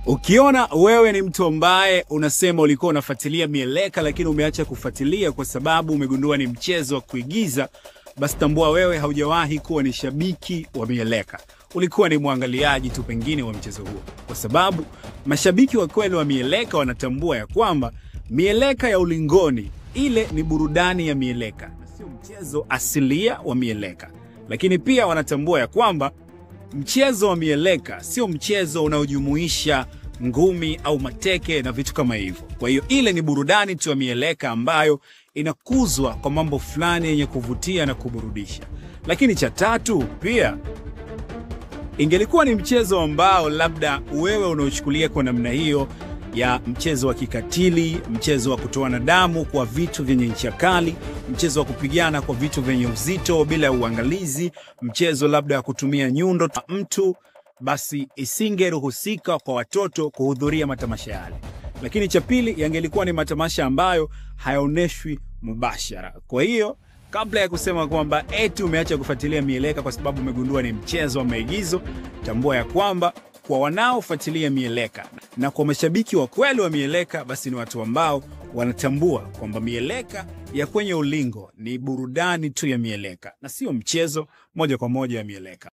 Ukiona wewe ni mtu ambaye unasema ulikuwa unafuatilia mieleka lakini umeacha kufuatilia kwa sababu umegundua ni mchezo wa kuigiza, basi tambua wewe haujawahi kuwa ni shabiki wa mieleka. Ulikuwa ni mwangaliaji tu pengine wa mchezo huo. Kwa sababu mashabiki wa kweli wa mieleka wanatambua ya kwamba mieleka ya ulingoni ile ni burudani ya mieleka na sio mchezo asilia wa mieleka. Lakini pia wanatambua ya kwamba mchezo wa mieleka sio mchezo unaojumuisha ngumi au mateke na vitu kama hivyo. Kwa hiyo ile ni burudani tu ya mieleka ambayo inakuzwa kwa mambo fulani yenye kuvutia na kuburudisha. Lakini cha tatu pia, ingelikuwa ni mchezo ambao labda wewe unaochukulia kwa namna hiyo ya mchezo wa kikatili, mchezo wa kutoana damu kwa vitu vyenye ncha kali, mchezo wa kupigana kwa vitu vyenye uzito bila uangalizi, mchezo labda ya kutumia nyundo mtu, basi isingeruhusika kwa watoto kuhudhuria matamasha yale. Lakini cha pili, yangelikuwa ni matamasha ambayo hayaoneshwi mubashara. Kwa hiyo kabla ya kusema kwamba eti umeacha kufuatilia mieleka kwa sababu umegundua ni mchezo wa maigizo, tambua ya kwamba kwa wanaofuatilia mieleka na kwa mashabiki wa kweli wa mieleka, basi ni watu ambao wanatambua kwamba mieleka ya kwenye ulingo ni burudani tu ya mieleka na sio mchezo moja kwa moja ya mieleka.